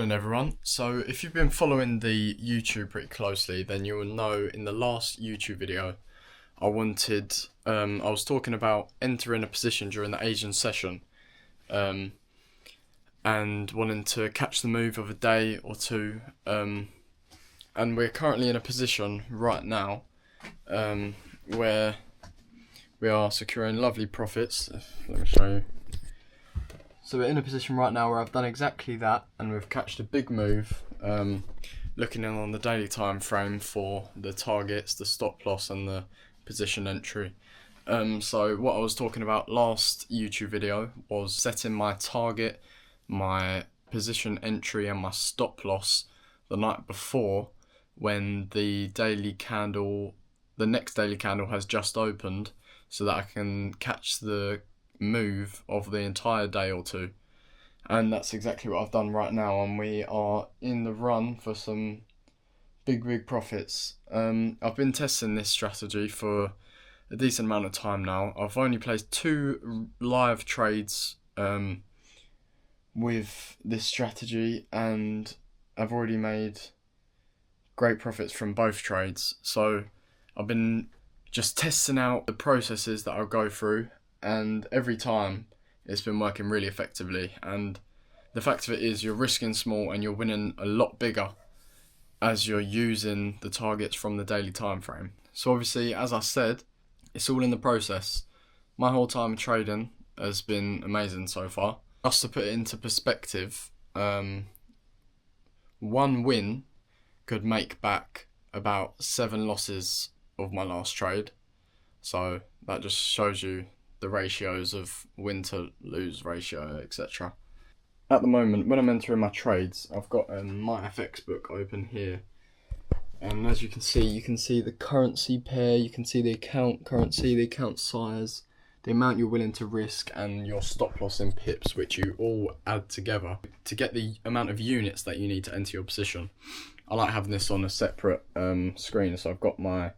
Morning everyone. So if you've been following the YouTube pretty closely, then you will know in the last YouTube video I was talking about entering a position during the Asian session and wanting to catch the move of a day or two, and we're currently in a position right now where we are securing lovely profits. Let me show you. So we're in a position right now where I've done exactly that, and we've catched a big move, looking in on the daily time frame for the targets, the stop loss and the position entry. So what I was talking about last YouTube video was setting my target, my position entry and my stop loss the night before, when the next daily candle has just opened, so that I can catch the move of the entire day or two. And that's exactly what I've done right now, and we are in the run for some big profits. I've been testing this strategy for a decent amount of time now. I've only placed 2 live trades with this strategy, and I've already made great profits from both trades. So I've been just testing out the processes that I'll go through, and every time it's been working really effectively. And the fact of it is, you're risking small and you're winning a lot bigger as you're using the targets from the daily time frame. So obviously, as I said, it's all in the process. My whole time trading has been amazing so far. Just to put it into perspective, 1 win could make back about 7 losses of my last trade. So that just shows you the ratios of win to lose ratio, etc. At the moment, when I'm entering my trades, I've got my FX book open here, and as you can see the currency pair, you can see the account currency, the account size, the amount you're willing to risk, and your stop loss in pips, which you all add together to get the amount of units that you need to enter your position. I like having this on a separate screen, so I've got my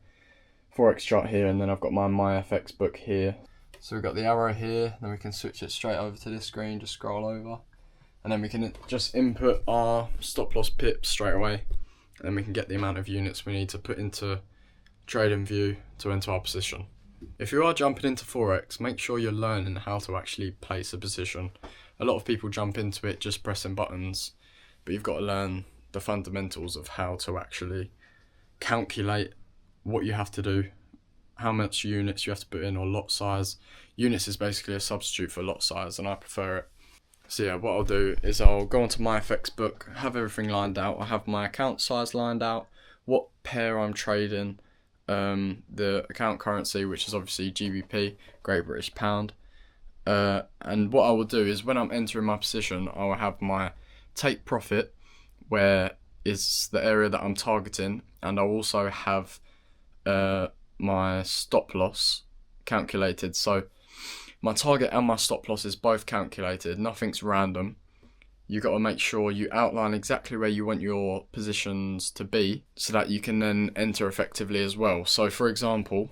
Forex chart here, and then I've got my FX book here. So we've got the arrow here, then we can switch it straight over to this screen, just scroll over, and then we can just input our stop loss pips straight away, and then we can get the amount of units we need to put into trading view to enter our position. If you are jumping into Forex, make sure you're learning how to actually place a position. A lot of people jump into it just pressing buttons, but you've got to learn the fundamentals of how to actually calculate what you have to do, how much units you have to put in, or lot size. Units is basically a substitute for lot size, and I prefer it. So yeah, what I'll do is I'll go onto my FX book, have everything lined out. I have my account size lined out, what pair I'm trading, the account currency, which is obviously GBP, Great British Pound. And what I will do is, when I'm entering my position, I will have my take profit, where is the area that I'm targeting, and I'll also have my stop loss calculated. So my target and my stop loss is both calculated, nothing's random. You got to make sure you outline exactly where you want your positions to be, so that you can then enter effectively as well. So for example,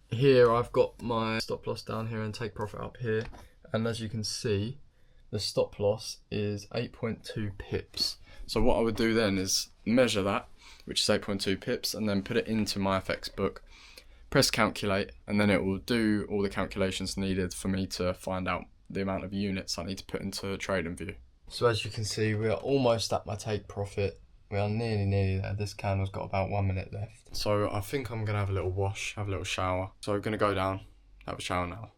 here I've got my stop loss down here and take profit up here, and as you can see, the stop loss is 8.2 pips. So what I would do then is measure that, which is 8.2 pips, and then put it into my FX book, press calculate, and then it will do all the calculations needed for me to find out the amount of units I need to put into trading view. So as you can see, we are almost at my take profit. We are nearly there. This candle's got about 1 minute left. So I think I'm going to have a little wash, have a little shower. So I'm going to go down, have a shower now.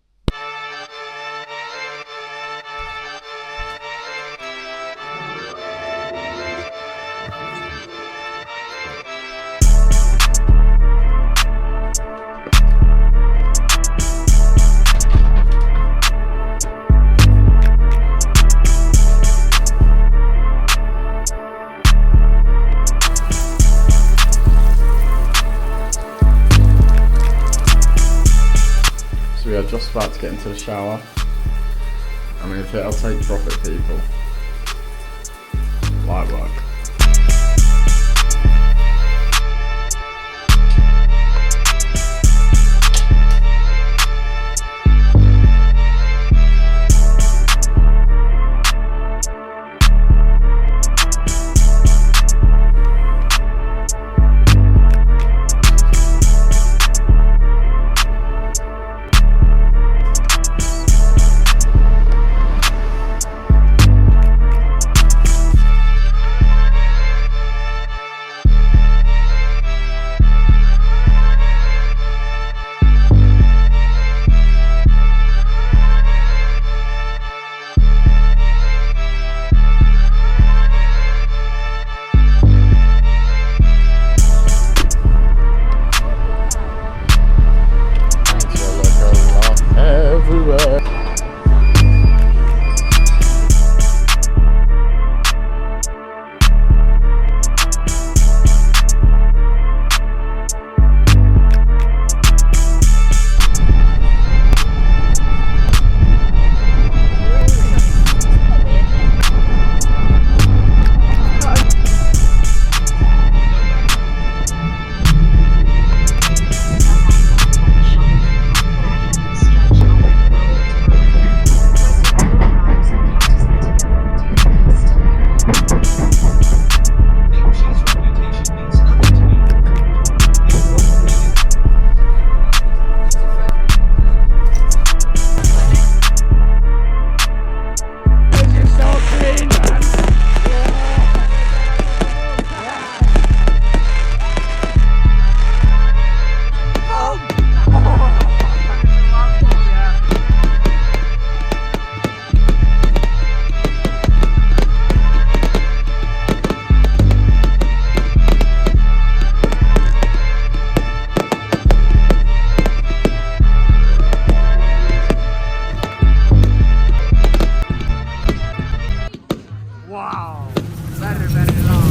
We are just about to get into the shower. I mean, if it'll take profit, people. Light work. Wow, very long.